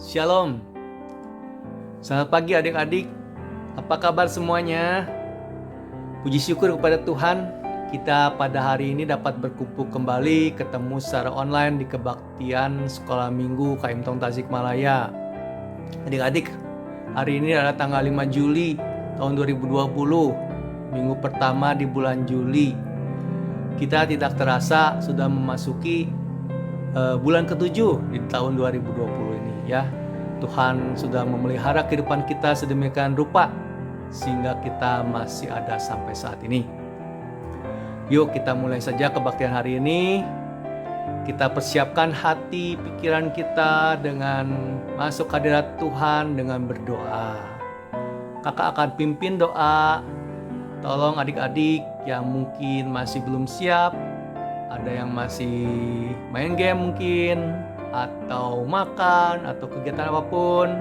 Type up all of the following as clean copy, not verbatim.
Shalom. Selamat pagi adik-adik. Apa kabar semuanya? Puji syukur kepada Tuhan, kita pada hari ini dapat berkumpul kembali, ketemu secara online di kebaktian Sekolah Minggu KM Tong Tasikmalaya. Adik-adik, hari ini adalah tanggal 5 Juli tahun 2020, minggu pertama di bulan Juli. Kita tidak terasa sudah memasuki bulan ke-7 di tahun 2020 ini ya. Tuhan sudah memelihara kehidupan kita sedemikian rupa sehingga kita masih ada sampai saat ini. Yuk kita mulai saja kebaktian hari ini. Kita persiapkan hati, pikiran kita dengan masuk hadirat Tuhan dengan berdoa. Kakak akan pimpin doa. Tolong adik-adik yang mungkin masih belum siap, ada yang masih main game mungkin, atau makan, atau kegiatan apapun,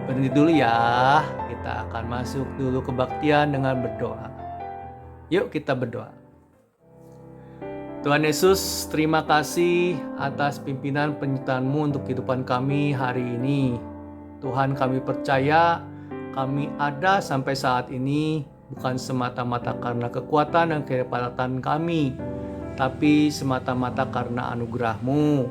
berhenti dulu ya. Kita akan masuk dulu kebaktian dengan berdoa. Yuk kita berdoa. Tuhan Yesus, terima kasih atas pimpinan penyertaan-Mu untuk kehidupan kami hari ini. Tuhan, kami percaya kami ada sampai saat ini bukan semata-mata karena kekuatan dan kehebatan kami, tapi semata-mata karena anugerah-Mu,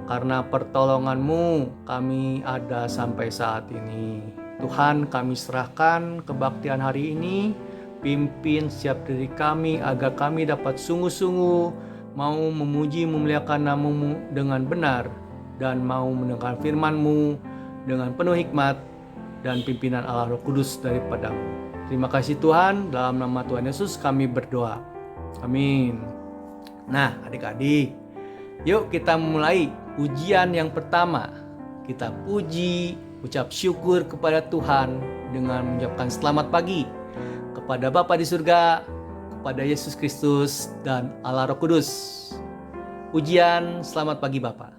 karena pertolongan-Mu kami ada sampai saat ini. Tuhan, kami serahkan kebaktian hari ini, pimpin setiap diri kami agar kami dapat sungguh-sungguh mau memuji memuliakan nama-Mu dengan benar dan mau mendengar firman-Mu dengan penuh hikmat dan pimpinan Allah Roh Kudus daripada-Mu. Terima kasih Tuhan, dalam nama Tuhan Yesus kami berdoa. Amin. Nah adik-adik, yuk kita mulai pujian yang pertama. Kita puji, ucap syukur kepada Tuhan dengan mengucapkan selamat pagi kepada Bapa di surga, kepada Yesus Kristus dan Allah Roh Kudus. Pujian selamat pagi Bapa.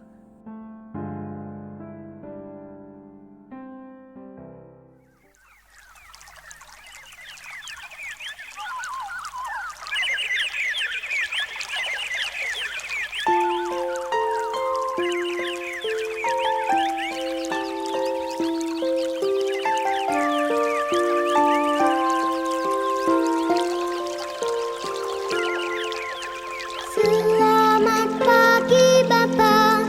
Selamat pagi Bapa,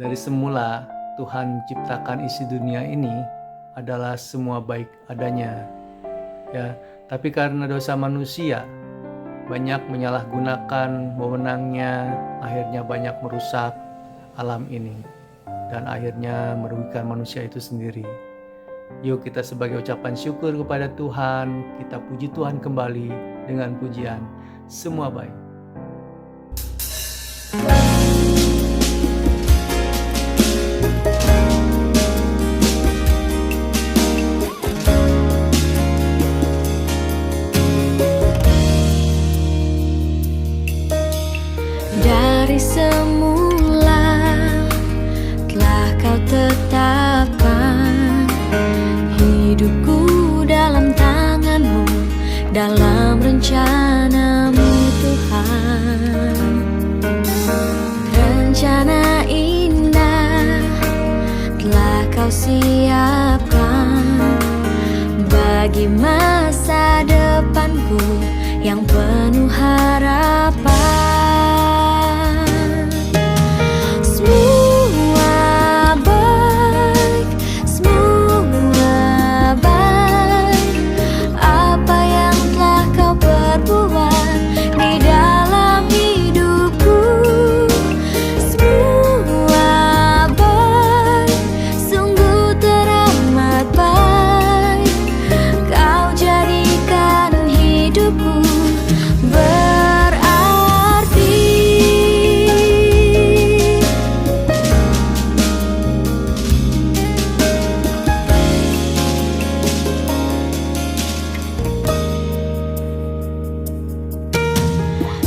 Dari semula Tuhan menciptakan isi dunia ini adalah semua baik adanya. Ya, tapi karena dosa manusia banyak menyalahgunakan wewenangnya, akhirnya banyak merusak alam ini dan akhirnya merugikan manusia itu sendiri. Yuk kita sebagai ucapan syukur kepada Tuhan, kita puji Tuhan kembali dengan pujian semua baik. Dari semula telah kau tetapkan hidupku dalam tanganmu, dalam rencanamu Tuhan. Rencana indah telah kau siapkan bagi masa depanku yang penuh harapan.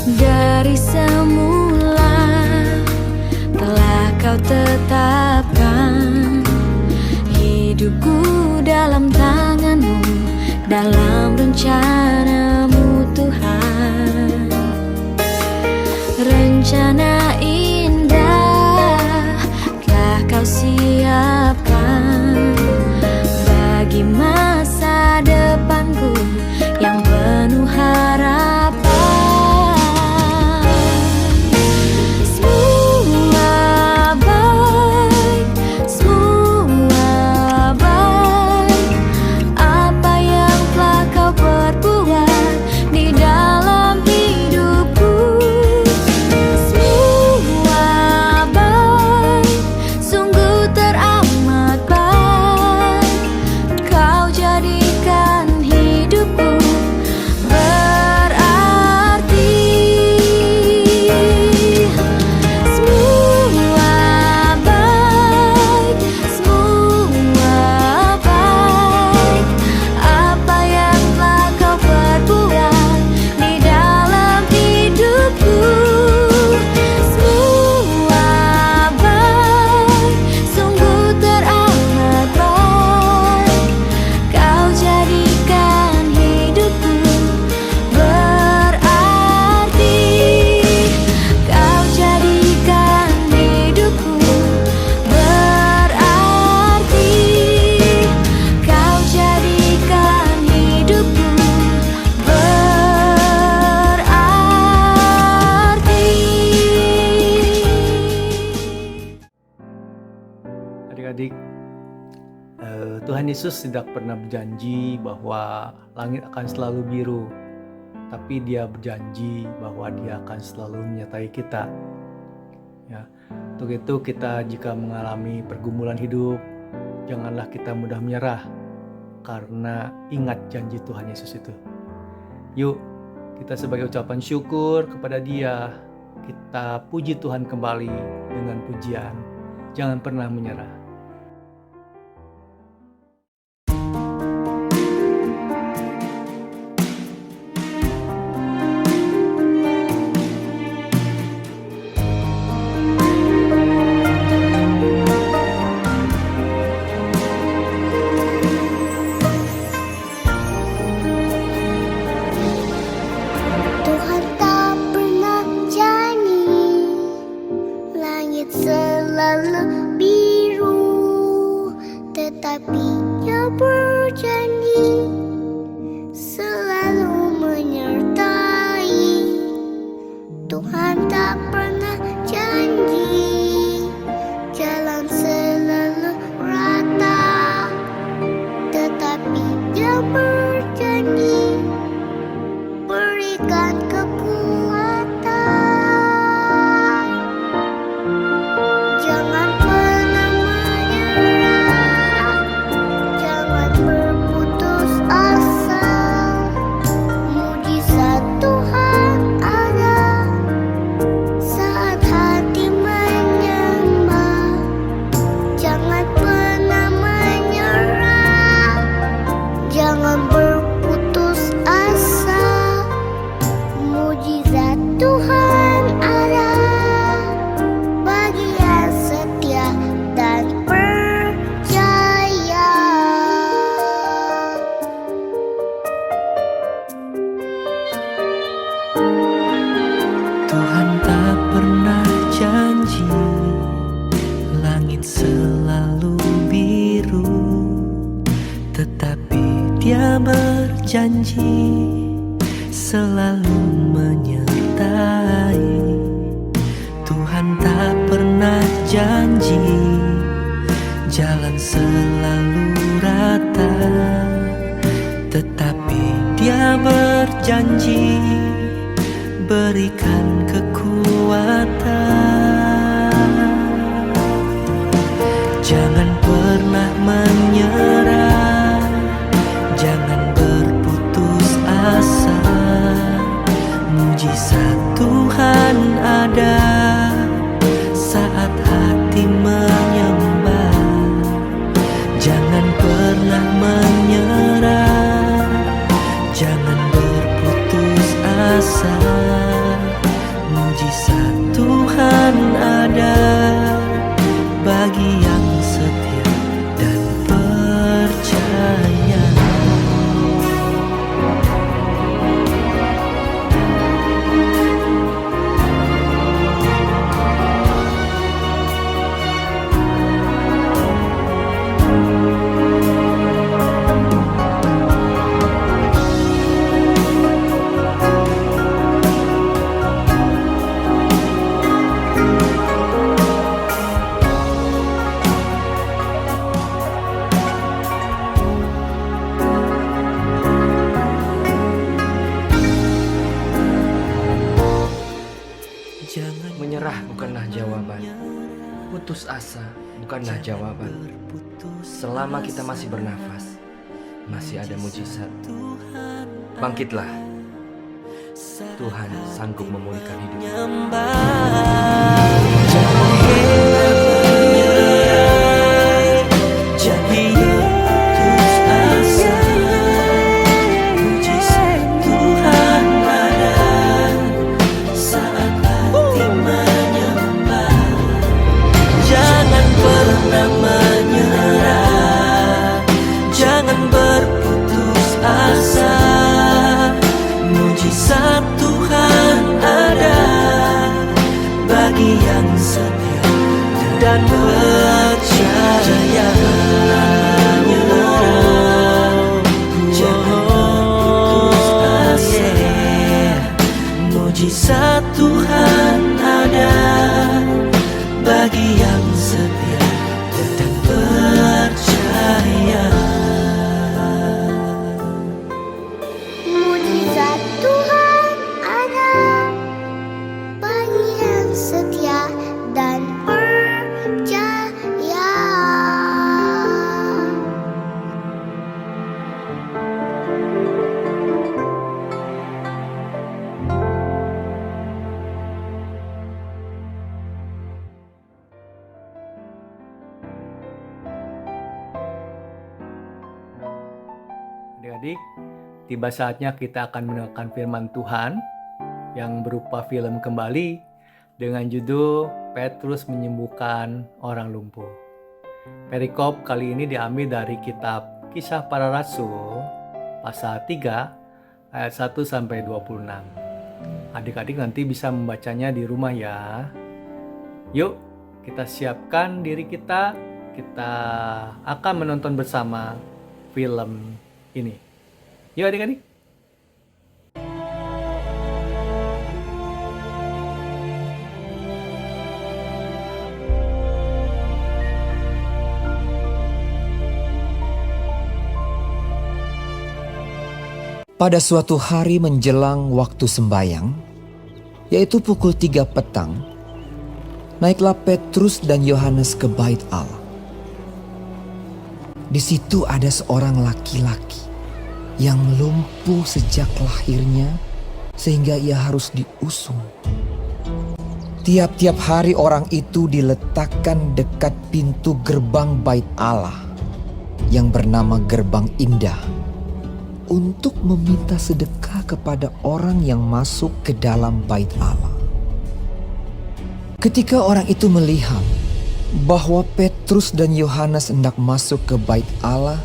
Dari semula telah kau tetapkan hidupku dalam tanganmu, dalam rencanamu Tuhan. Rencana indah telah kau siapkan bagi masa depanku yang penuh harapan. Adik-adik, Tuhan Yesus tidak pernah berjanji bahwa langit akan selalu biru, tapi Dia berjanji bahwa Dia akan selalu menyertai kita. Ya, untuk itu kita jika mengalami pergumulan hidup, janganlah kita mudah menyerah, karena ingat janji Tuhan Yesus itu. Yuk, kita sebagai ucapan syukur kepada Dia, kita puji Tuhan kembali dengan pujian. Jangan pernah menyerah. Selalu biru, tetapi Dia berjanji selalu menyertai. Tuhan tak pernah janji selalu biru, tetapi Dia berjanji selalu menyertai. Tuhan tak pernah janji jalan selalu rata, tetapi Dia berjanji berikan kekuatan. Jangan pernah menyerah, jangan berputus asa. Mujizat Tuhan ada saat hati menyembah. Jangan pernah menyerah, jangan berputus asa. Mujizat Tuhan ada bagi yang setia dan percaya. Menyerah bukanlah jawaban, putus asa bukanlah jawaban. Selama kita masih bernafas, masih ada mujizat. Bangkitlah, Tuhan sanggup memulihkan hidupmu. Mujizat Tuhan ada bagi yang setia dan percaya. Jangan putus asa. Mujizat Tuhan ada bagi yang setia dan percaya. Mujizat Tuhan ada bagi yang setia dan percaya. Adik-adik, tiba saatnya kita akan mendengarkan firman Tuhan yang berupa film kembali dengan judul Petrus menyembuhkan orang lumpuh. Perikop kali ini diambil dari kitab Kisah Para Rasul pasal 3 ayat 1 sampai 26. Adik-adik nanti bisa membacanya di rumah ya. Yuk, kita siapkan diri kita akan menonton bersama film ini. Yuk adik-adik. Pada suatu hari menjelang waktu sembayang, yaitu pukul 3 petang, naiklah Petrus dan Yohanes ke Bait Allah. Di situ ada seorang laki-laki yang lumpuh sejak lahirnya sehingga ia harus diusung. Tiap-tiap hari orang itu diletakkan dekat pintu gerbang Bait Allah yang bernama Gerbang Indah untuk meminta sedekah kepada orang yang masuk ke dalam Bait Allah. Ketika orang itu melihat bahwa Petrus dan Yohanes hendak masuk ke Bait Allah,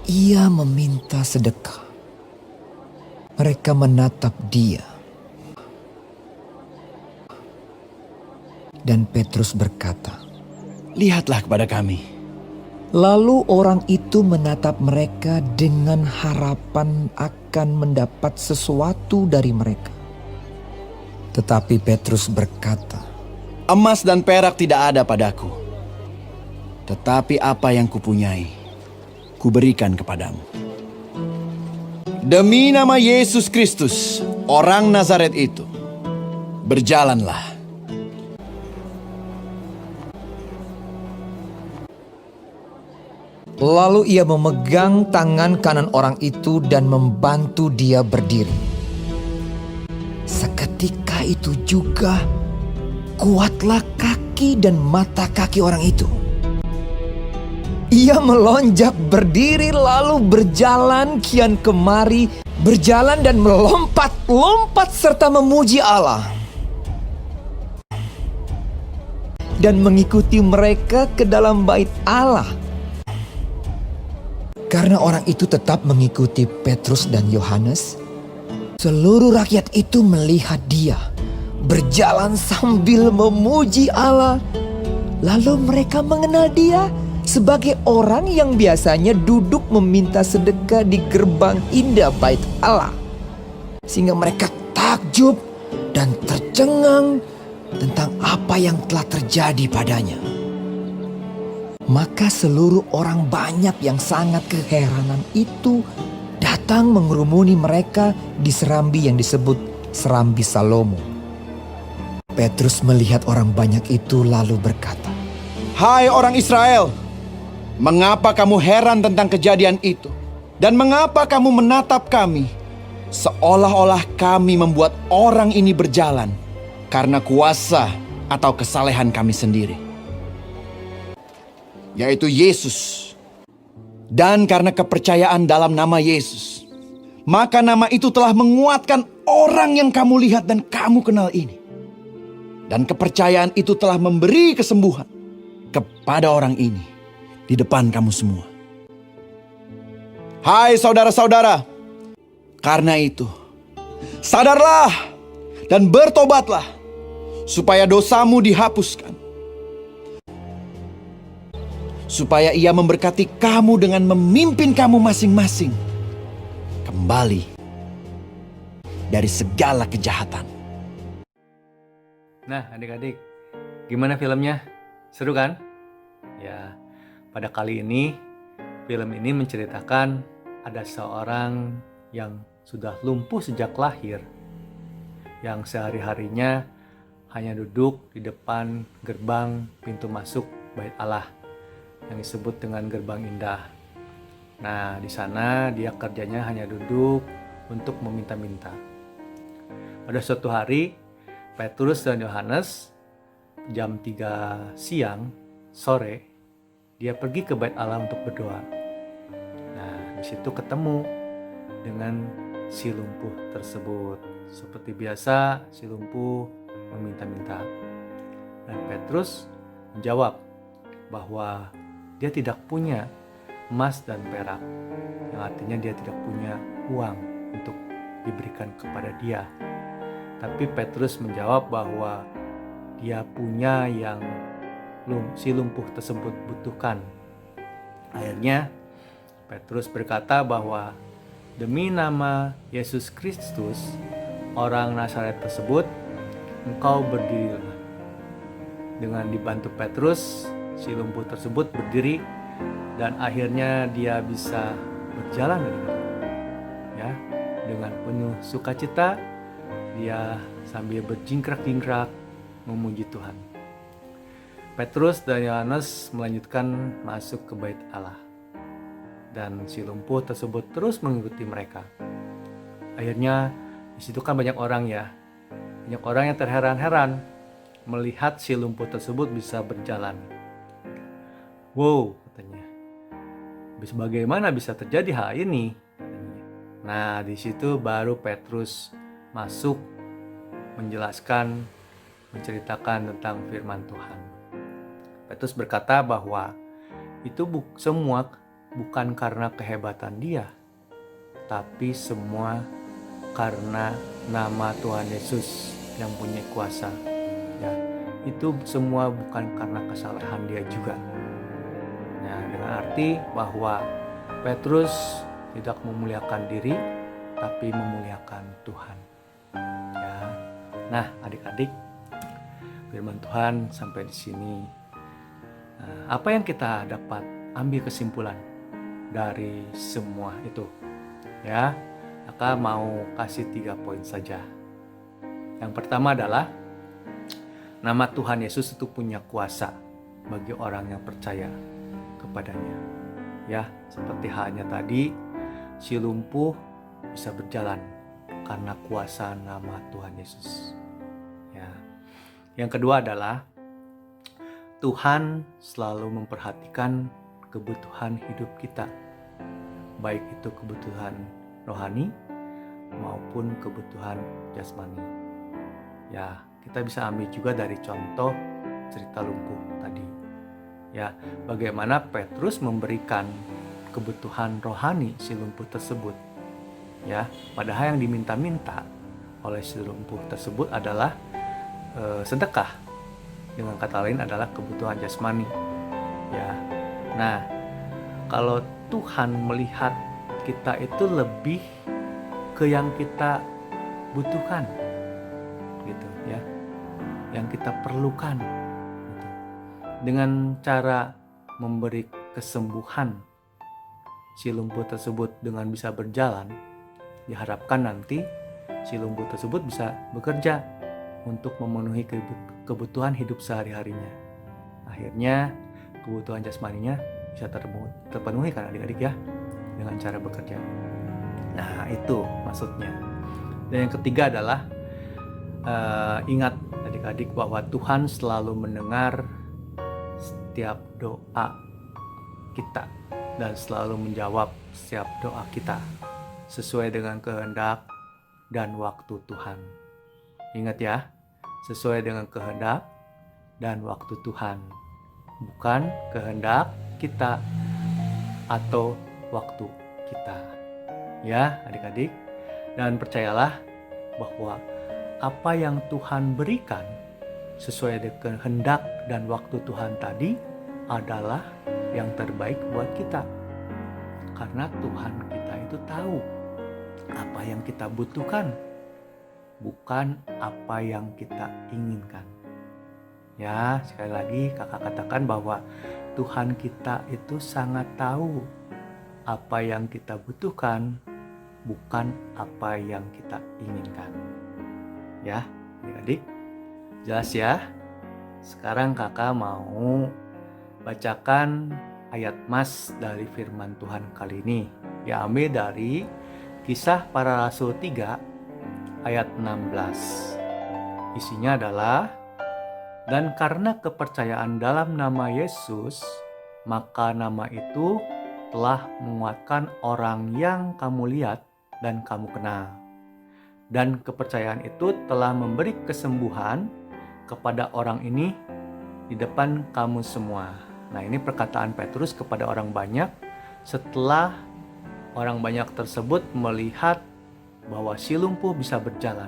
ia meminta sedekah. Mereka menatap dia. Dan Petrus berkata, lihatlah kepada kami. Lalu orang itu menatap mereka dengan harapan akan mendapat sesuatu dari mereka. Tetapi Petrus berkata, Emas dan perak tidak ada padaku, tetapi apa yang kupunyai, kuberikan kepadamu. Demi nama Yesus Kristus, orang Nazaret itu, berjalanlah. lalu ia memegang tangan kanan orang itu dan membantu dia berdiri. Seketika itu juga kuatlah kaki dan mata kaki orang itu. Ia melonjak berdiri lalu berjalan kian kemari, berjalan dan melompat-lompat serta memuji Allah. Dan mengikuti mereka ke dalam bait Allah. Karena orang itu tetap mengikuti Petrus dan Yohanes, seluruh rakyat itu melihat dia berjalan sambil memuji Allah. Lalu mereka mengenal dia sebagai orang yang biasanya duduk meminta sedekah di gerbang indah bait Allah. Sehingga mereka takjub dan tercengang tentang apa yang telah terjadi padanya. Maka seluruh orang banyak yang sangat keheranan itu datang mengerumuni mereka di serambi yang disebut Serambi Salomo. Petrus melihat orang banyak itu lalu berkata, Hai orang Israel, mengapa kamu heran tentang kejadian itu? Dan mengapa kamu menatap kami seolah-olah kami membuat orang ini berjalan karena kuasa atau kesalehan kami sendiri, yaitu Yesus. Dan karena kepercayaan dalam nama Yesus, maka nama itu telah menguatkan orang yang kamu lihat dan kamu kenal ini. Dan kepercayaan itu telah memberi kesembuhan kepada orang ini di depan kamu semua. Hai saudara-saudara, karena itu sadarlah dan bertobatlah supaya dosamu dihapuskan, supaya Ia memberkati kamu dengan memimpin kamu masing-masing kembali dari segala kejahatan. Nah, adik-adik, gimana filmnya? Seru kan? Ya, pada kali ini film ini menceritakan ada seorang yang sudah lumpuh sejak lahir, yang sehari-harinya hanya duduk di depan gerbang pintu masuk bait Allah yang disebut dengan gerbang indah. Nah, di sana dia kerjanya hanya duduk untuk meminta-minta. Pada suatu hari, Petrus dan Yohanes jam 3 siang sore, dia pergi ke bait Allah untuk berdoa. Nah, di situ ketemu dengan si lumpuh tersebut. Seperti biasa, si lumpuh meminta-minta. Dan Petrus menjawab bahwa dia tidak punya emas dan perak, yang artinya dia tidak punya uang untuk diberikan kepada dia. Tapi Petrus menjawab bahwa dia punya yang si lumpuh tersebut butuhkan. Akhirnya Petrus berkata bahwa demi nama Yesus Kristus, orang Nazaret tersebut, engkau berdirilah. Dengan dibantu Petrus, si lumpuh tersebut berdiri dan akhirnya dia bisa berjalan ya, dengan penuh sukacita. Dia sambil berjingkrak-jingkrak memuji Tuhan. Petrus dan Yohanes melanjutkan masuk ke bait Allah. Dan si lumpuh tersebut terus mengikuti mereka. Akhirnya di situ kan banyak orang ya. Banyak orang yang terheran-heran melihat si lumpuh tersebut bisa berjalan. Wow, katanya. Bagaimana bisa terjadi hal ini? Katanya. Nah, di situ baru Petrus masuk menjelaskan, menceritakan tentang firman Tuhan. Petrus berkata bahwa itu semua bukan karena kehebatan dia, tapi semua karena nama Tuhan Yesus yang punya kuasa. Ya, itu semua bukan karena kesalahan dia juga. Nah, dengan arti bahwa Petrus tidak memuliakan diri, tapi memuliakan Tuhan. Ya. Nah, adik-adik, firman Tuhan sampai di sini. Nah, apa yang kita dapat ambil kesimpulan dari semua itu? Ya, Kakak mau kasih 3 poin saja. Yang pertama adalah nama Tuhan Yesus itu punya kuasa bagi orang yang percaya kepadanya. Ya, seperti halnya tadi, si lumpuh bisa berjalan karena kuasa nama Tuhan Yesus. Ya. Yang kedua adalah Tuhan selalu memperhatikan kebutuhan hidup kita, baik itu kebutuhan rohani maupun kebutuhan jasmani. Ya, kita bisa ambil juga dari contoh cerita lumpuh tadi. Ya, bagaimana Petrus memberikan kebutuhan rohani si lumpuh tersebut. Ya, padahal yang diminta-minta oleh si lumpuh tersebut adalah sedekah. Dengan kata lain adalah kebutuhan jasmani. Ya. Nah, kalau Tuhan melihat kita itu lebih ke yang kita butuhkan, gitu ya, yang kita perlukan, gitu. Dengan cara memberi kesembuhan si lumpuh tersebut dengan bisa berjalan, diharapkan nanti si lumpuh tersebut bisa bekerja untuk memenuhi kebutuhan hidup sehari-harinya. Akhirnya kebutuhan jasmaninya bisa terpenuhi kan adik-adik ya, dengan cara bekerja. Nah, itu maksudnya. Dan yang ketiga adalah ingat adik-adik bahwa Tuhan selalu mendengar setiap doa kita dan selalu menjawab setiap doa kita sesuai dengan kehendak dan waktu Tuhan. Ingat ya, sesuai dengan kehendak dan waktu Tuhan, bukan kehendak kita atau waktu kita. Ya, adik-adik, dan percayalah bahwa apa yang Tuhan berikan sesuai dengan kehendak dan waktu Tuhan tadi adalah yang terbaik buat kita. Karena Tuhan kita itu tahu apa yang kita butuhkan, bukan apa yang kita inginkan. Ya, sekali lagi kakak katakan bahwa Tuhan kita itu sangat tahu apa yang kita butuhkan, bukan apa yang kita inginkan. Ya, adik-adik, jelas ya? Sekarang kakak mau bacakan ayat mas dari firman Tuhan kali ini. Diambil dari Kisah Para Rasul 3 ayat 16. Isinya adalah, dan karena kepercayaan dalam nama Yesus, maka nama itu telah menguatkan orang yang kamu lihat dan kamu kenal. Dan kepercayaan itu telah memberi kesembuhan kepada orang ini di depan kamu semua. Nah, ini perkataan Petrus kepada orang banyak setelah orang banyak tersebut melihat bahwa si lumpuh bisa berjalan.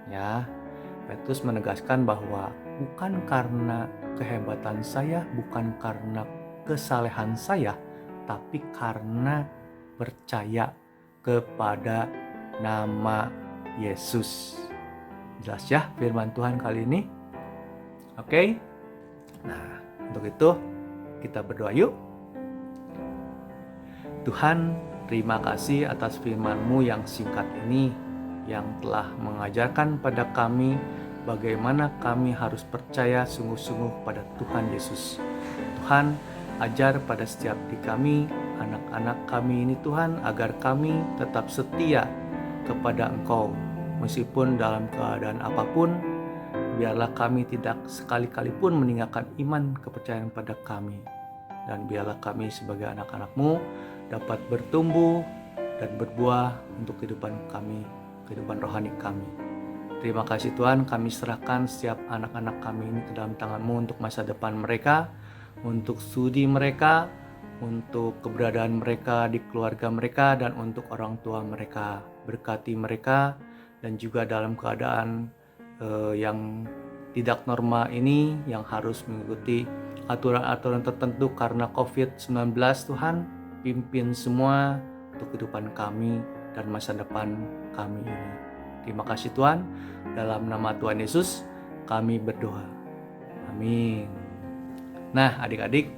Ya, Petrus menegaskan bahwa bukan karena kehebatan saya, bukan karena kesalehan saya, tapi karena percaya kepada nama Yesus. Jelas ya firman Tuhan kali ini? Oke? Nah, untuk itu kita berdoa yuk. Tuhan, terima kasih atas firman-Mu yang singkat ini, yang telah mengajarkan pada kami bagaimana kami harus percaya sungguh-sungguh pada Tuhan Yesus. Tuhan, ajar pada setiap diri kami, anak-anak kami ini Tuhan, agar kami tetap setia kepada Engkau. Meskipun dalam keadaan apapun, biarlah kami tidak sekali-kali pun meninggalkan iman kepercayaan pada kami. Dan biarlah kami sebagai anak-anak-Mu dapat bertumbuh dan berbuah untuk kehidupan kami, kehidupan rohani kami. Terima kasih Tuhan, kami serahkan setiap anak-anak kami ini ke dalam tangan-Mu untuk masa depan mereka, untuk studi mereka, untuk keberadaan mereka di keluarga mereka, dan untuk orang tua mereka. Berkati mereka, dan juga dalam keadaan yang tidak normal ini yang harus mengikuti aturan-aturan tertentu karena COVID-19. Tuhan, pimpin semua untuk kehidupan kami dan masa depan kami ini. Terima kasih Tuhan, dalam nama Tuhan Yesus kami berdoa. Amin. Nah adik-adik,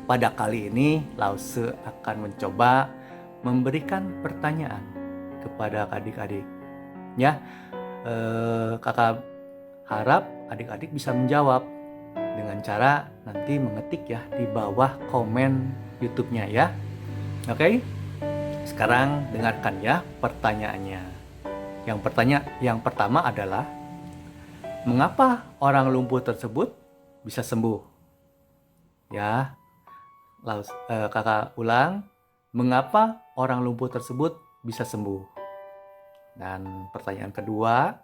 pada kali ini Lause akan mencoba memberikan pertanyaan kepada adik-adik. Ya, kakak harap adik-adik bisa menjawab dengan cara nanti mengetik ya di bawah komen YouTube-nya ya. Oke? Sekarang dengarkan ya pertanyaannya. Yang pertama adalah, mengapa orang lumpuh tersebut bisa sembuh? Ya, kakak ulang, mengapa orang lumpuh tersebut bisa sembuh? Dan pertanyaan kedua,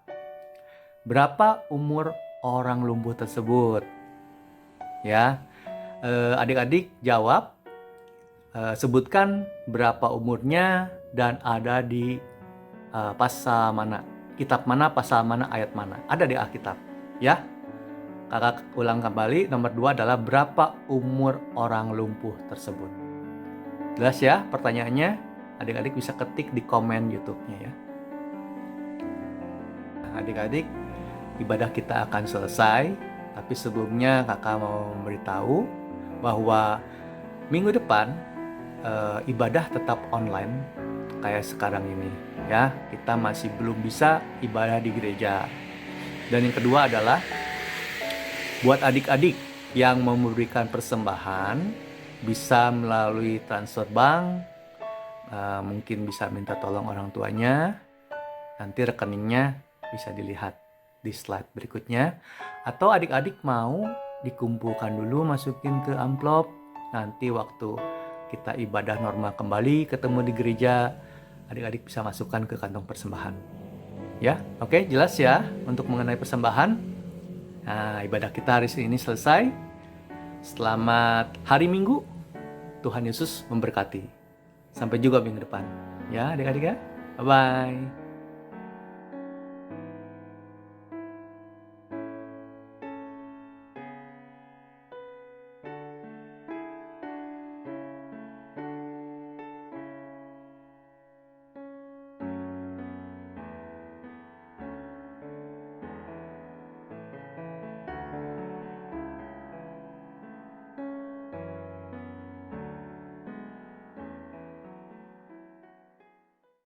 berapa umur orang lumpuh tersebut? Ya, adik-adik jawab, sebutkan berapa umurnya dan ada di pasal mana, kitab mana, pasal mana, ayat mana. Ada di Alkitab, ya. Kakak ulang kembali, nomor 2 adalah berapa umur orang lumpuh tersebut. Jelas ya pertanyaannya? Adik-adik bisa ketik di komen YouTube-nya ya. Nah, adik-adik, ibadah kita akan selesai. Tapi sebelumnya kakak mau memberitahu bahwa minggu depan ibadah tetap online kayak sekarang ini ya. Kita masih belum bisa ibadah di gereja. Dan yang kedua adalah buat adik-adik yang mau memberikan persembahan bisa melalui transfer bank, mungkin bisa minta tolong orang tuanya. Nanti rekeningnya bisa dilihat di slide berikutnya. Atau adik-adik mau dikumpulkan dulu, masukin ke amplop. Nanti waktu kita ibadah normal kembali ketemu di gereja, adik-adik bisa masukkan ke kantong persembahan. Ya, oke, jelas ya untuk mengenai persembahan. Nah, ibadah kita hari ini selesai. Selamat hari Minggu. Tuhan Yesus memberkati. Sampai juga minggu depan. Ya, adik-adik ya. Bye-bye.